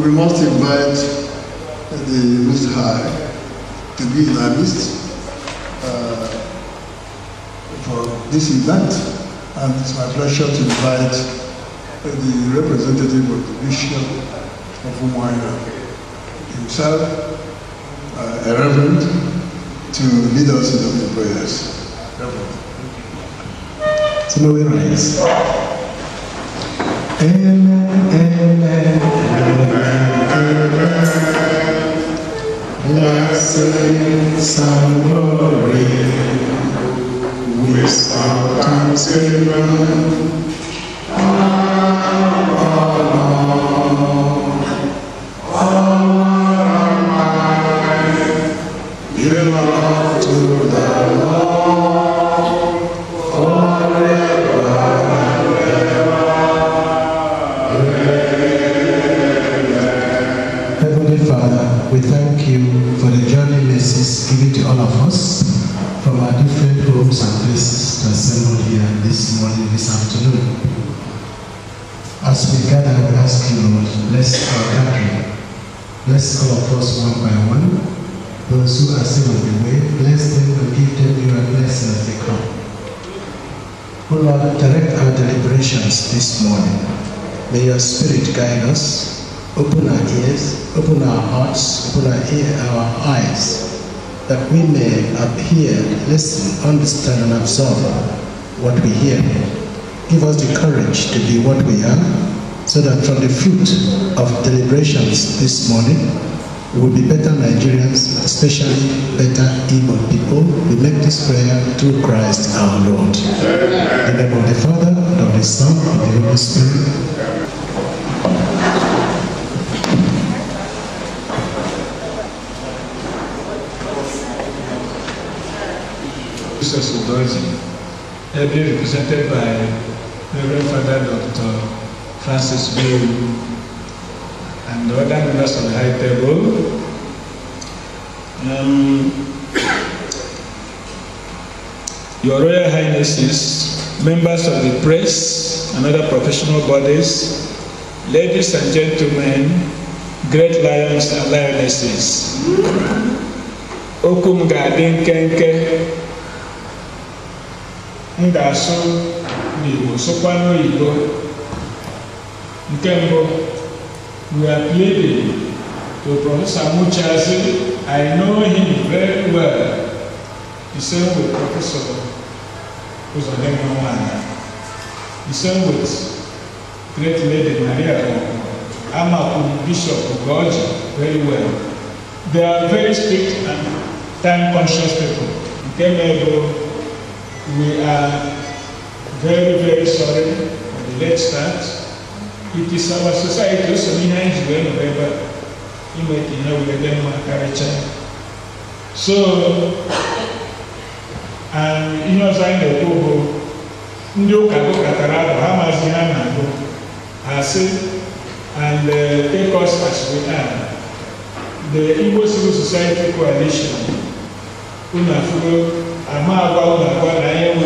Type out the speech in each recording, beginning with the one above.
we must invite the Most High to be in our midst for this event. And it's my pleasure to invite the representative of the Bishop of Umuahia himself, a reverend, to lead us in the prayers. Reverend. So now we rise. Amen, amen, amen. Blessings and glory, wisdom, thanksgiving, belong to the Lord forever and ever. Heavenly Father, we thank you for the journey mercies given to all of us from our different homes and places to assemble here this morning, this afternoon. As we gather, we ask you, Lord, bless our gathering. Bless all of us one by one. Those who are still on the way, bless them and give them your blessing as they come. O Lord, direct our deliberations this morning. May your Spirit guide us, open our ears, open our hearts, open our eyes, that we may hear, listen, understand, and absorb what we hear. Give us the courage to be what we are, so that from the fruit of deliberations this morning, we will be better Nigerians, especially better Igbo people. We make this prayer through Christ our Lord. In the name of the Father, and of the Son, and of the Holy Spirit. Jesus Udoji, ably represented by Reverend Father Dr. Francis Bill, and the other members of the High Table. Your Royal Highnesses, members of the press and other professional bodies, ladies and gentlemen, great lions and lionesses. Okum Gadin Kenke Ndaso Nibo Sokwano Igbo Nkembo. We are pleading to Professor Muchazi. I know him very well. The same with Professor Uzodemwana. The same with great lady Maria Amaku, Bishop Ugoji, very well. They are very strict and time-conscious people. We are very, very sorry for the late start. It is our society also behind you wherever you might know with them character. So, and you know, saying the Google, Ndu Kago Katarado, Hamazina Nago, and take us as we are. The Igbo Civil Society Coalition, Unafugo, Amawa, Unawa, Nayan,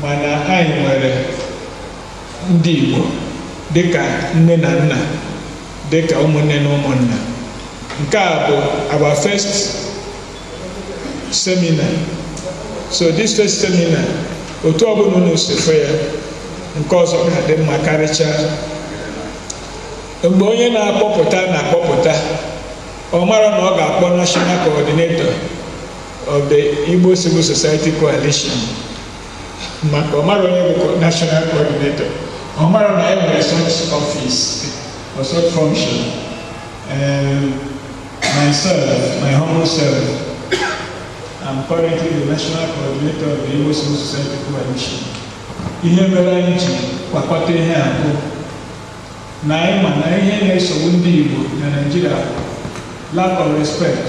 Mana Ayn, ndị Igbo dịka nne na nna, dịka ụmụnne na ụmụnna. Nke a bụ our first seminar. So this first seminar, otu ọbụla unu si fe ya, nke ọzọ ga-adị mma karịchaa. Mgbe onye na-akpọpụta, ọ mara na ọ ga-akpọ National Coordinator of the Igbo Civil Society Coalition. Maka ọ mara onye bụ National Coordinator. Omar and I have such office or such function. Myself, my humble self, I'm currently the National Coordinator of the Igbo Civil Society Coalition. Ihe mere anyị kwakọta ihe abụ na anyị ma na ihe na-esogbu ndị Igbo na Nigeria, lack of respect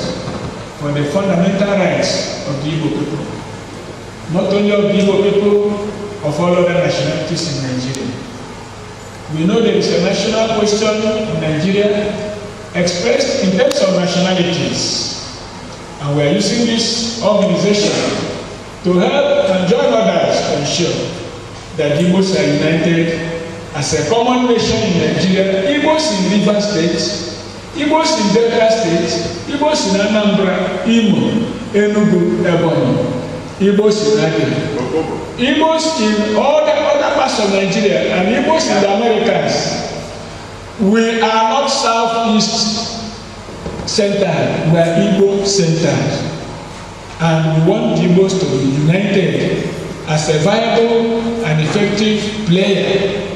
for the fundamental rights of the Igbo people. Not only of the Igbo people, of all other nationalities in Nigeria. We know there is a national question in Nigeria expressed in terms of nationalities. And we are using this organization to help and join others to ensure that Igbos are united as a common nation in Nigeria, Igbos in Rivers State, Igbos in Delta State, Igbos in Anambra, Imo, Enugu, Ebonyi, Igbos in Abia, Igbos in all the other parts of Nigeria, and Igbos in the Americas. We are not Southeast centered, we are Igbo centered. And we want the Igbos to be united as a viable and effective player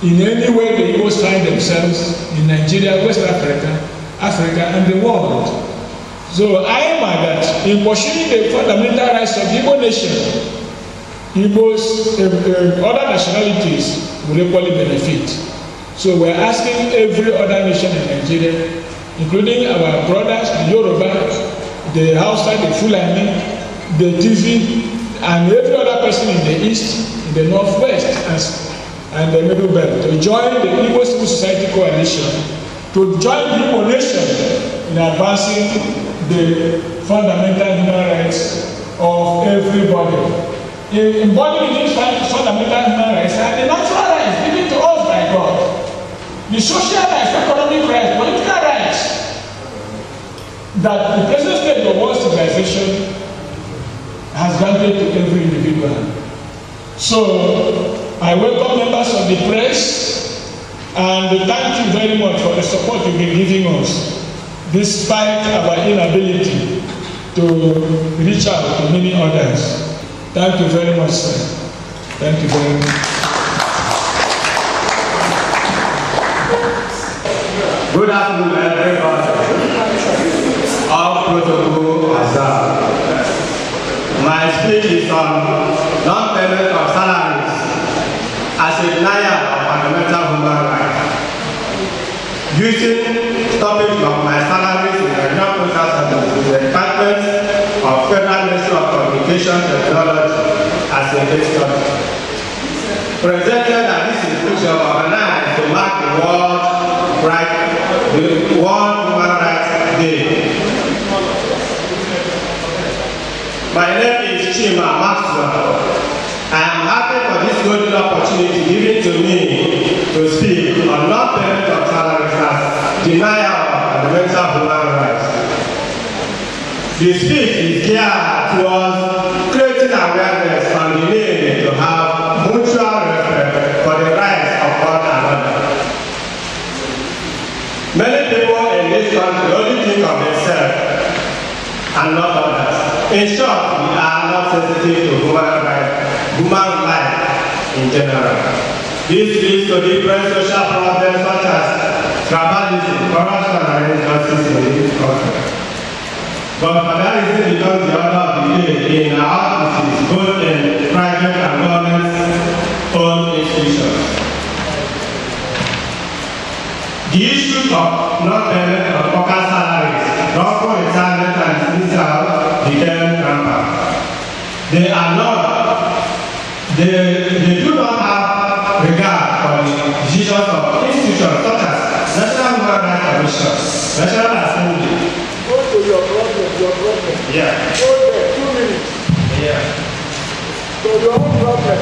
in any way the Igbos find themselves in Nigeria, West Africa, Africa, and the world. So I am that in pursuing the fundamental rights of the Igbo nation, Igbos, other nationalities will equally benefit. So we are asking every other nation in Nigeria, including our brothers, the Yoruba, the Hausa, the Fulani, the Tizi, and every other person in the east, in the northwest, and the middle belt, to join the Igbo Civil Society Coalition, to join the Igbo nation in advancing the fundamental human rights of everybody. Embodying these fundamental human rights are the natural rights given to us by God. The social rights, economic rights, political rights that the present state of world civilization has granted to every individual. So I welcome members of the press and thank you very much for the support you've been giving us, despite our inability to reach out to many others. Thank you very much, sir. Thank you very much. Good afternoon, everybody. All protocol observed. My speech is on non-payment of salaries as a denial of fundamental human rights. Using topic of my salaries in the Nigerian Postal Service in the Department of Federal Ministry of Communication Technology as a case study. Presented at this institution organized to mark the World Human Rights Day. My name is Chima Maxwell. I am happy for this golden opportunity given to me to speak on non-payment of salaries as denial of fundamental human rights. The speech is geared towards creating awareness on the need to have mutual respect for the rights of one another. Many people in this country only think of themselves and not others. In short, we are not sensitive to human life in general. This leads to different social problems such as tribalism, corruption, and injustice in this country. But tribalism becomes the order of the day in our offices, both in private and government-owned institutions. The issue of non-payment of worker salaries, wrongful retirement and dismissal became rampant. They do not have regard for the decisions of institutions such as National Human Rights Commission, National Assembly. Go to your problem. Yeah. Go there, 2 minutes. Yeah. So your own problem.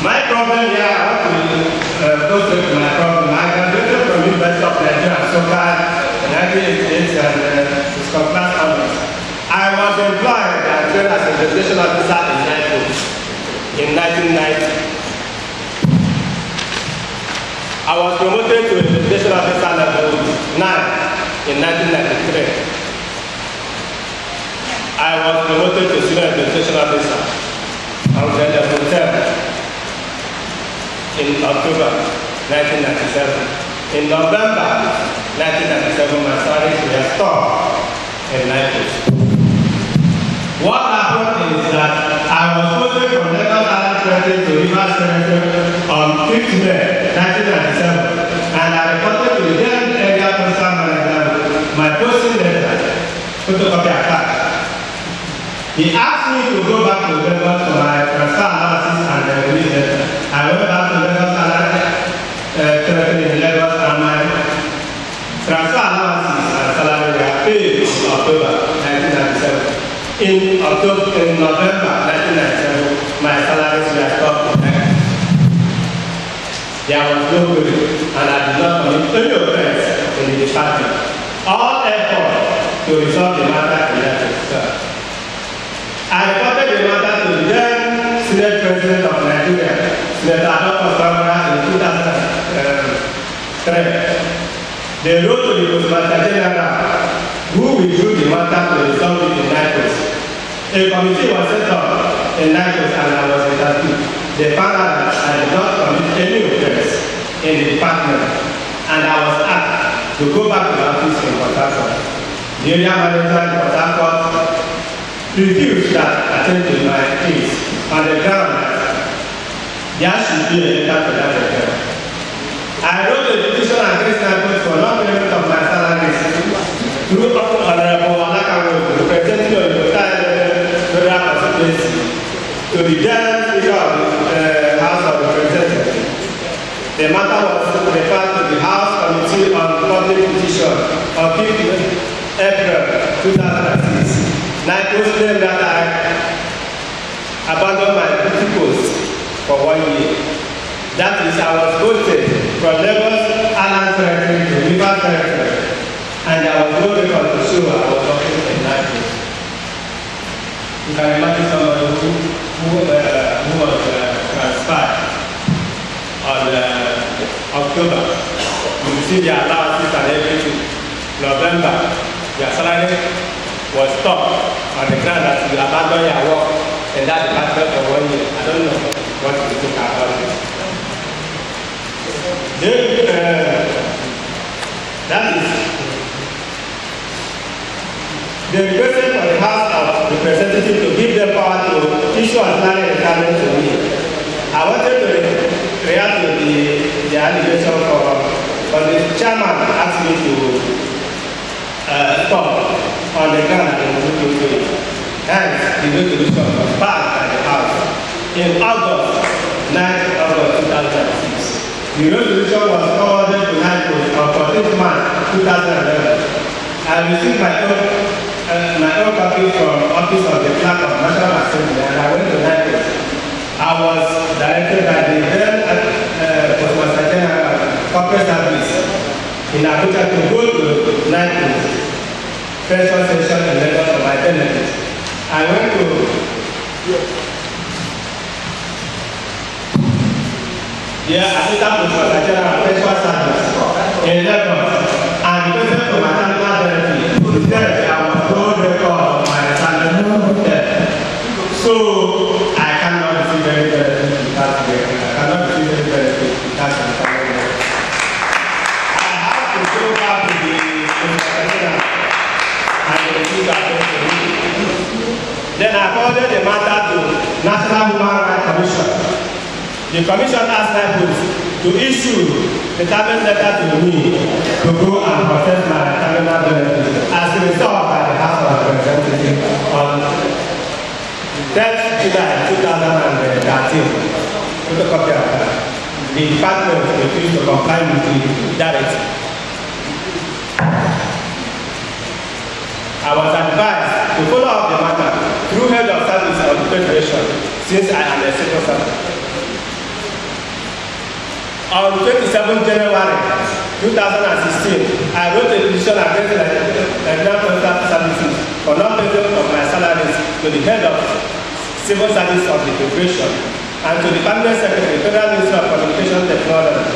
My problem here, I want to go straight to my problem. I graduated from University of Nigeria and SOCAD in 1988 and some class honors. I was employed and trained as a investigation officer in NIPO in 1990. I was promoted to investigation officer level 9 in 1993. I was promoted to senior investigation officer on level 10. In October 1997. In November 1997, my salaries were stopped in Naples. What happened is that I was posted from Lagos Island Territory to Rivers Territory on 5th May 1997, and I reported to the then area postal manager my posting letter, photocopy attached. He asked me to go back to Lagos for my transfer analysis and the release letter. I went back to Lagos Territory in Lagos and my transfer analysis and salary were paid in October 1997. In November 1997, my salaries were stopped. there was no bullying, and I did not commit any offense in the department. All effort to resolve the matter in that itself. I reported the matter to the then Senate President of Nigeria, Senator Adolfo Samara, in 2003. They wrote to the Postmaster General, who withdrew the matter to resolve it in NICOS. A committee was set up in NICOS and I was interviewed. They found out that I did not commit any offense in the department, and I was asked to go back to the office in Port Harcourt. The area manager in Port Harcourt refused that attend to my case on the ground that there should be a letter to that effect. I wrote a petition against NICOS for non-payment of my salaries through Honorable Alakawo, representing of the federal constituency, to the then Speaker of the House of Representatives. The matter was referred to the House Committee on Public Petition on 5th April 2006. NICOS claimed that I abandoned my duty post for 1 year. That is, I was posted from Lagos Island Territory to River Territory, and there was no record to show I was working in NICOS. You can imagine somebody who was transferred on October. You see the allowances and everything. November, their salary was stopped on the ground that you abandon your work in that department for 1 year. I don't know what you think about it. That is, they requested for the House of Representatives to give them power to issue ordinary retirement to me. I wanted to react to the allegation but the chairman asked me to stop on the ground and move to it. Hence, the resolution was passed by the House in August, 9th August 2006. The resolution was forwarded to NICOS on 14th March 2011. I received my own copy from Office of the Clerk of National Assembly, and I went to NICOS. I was directed by the then Postmaster General Corporate Service in Abuja to go to NICOS Federal Session in Lagos for my benefit. I went to the Assistant Postmaster General Federal Service in Lagos, and the person for my personal benefit said there was no record of my salary there. So I cannot receive any benefit without work. I cannot receive any benefit without salary. I have to go back to the Postmaster and the refuse access to me. Then I forwarded the matter to National Human Rights Commission. The commission asked NICOS to issue a retirement letter to me to go and process my retirement benefits as resolved by the House of Representatives on 10th July 2013. Photocopy of that. The department refused to comply with the directive. I was advised to follow up the matter through head of service of the Federation since I am a civil servant. On 27 January 2016, I wrote a petition against the Nigerian Postal Services for non-payment of my salaries to the head of Civil Service of the Federation and to the Permanent Secretary, Federal Ministry of Communication Technology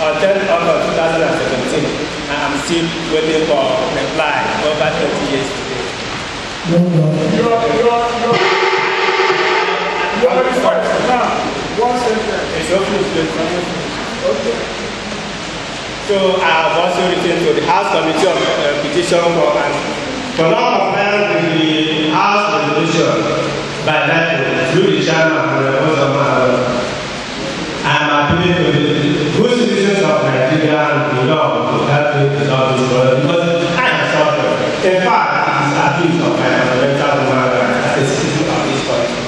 on 10th August 2017. I am still waiting for reply over 20 years today. You are requested now. One sentence. It's open. Okay. So I have also written to the House Committee of Petition for non-compliance with the House resolution by NICOS through the chairman and the board of I am appealing to the good citizens of Nigeria and the law to help me resolve this problem because I am suffering. In fact, it is abuse of my fundamental human rights as a citizen of this country.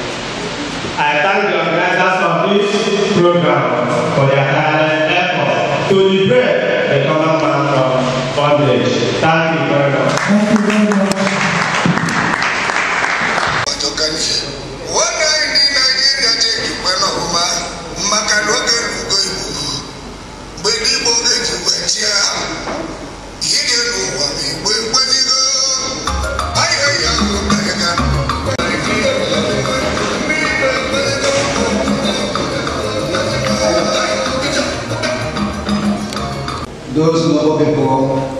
I thank the organizers of this program for their tireless effort to liberate the common man from bondage. Thank you very much. Thank you very much. those noble people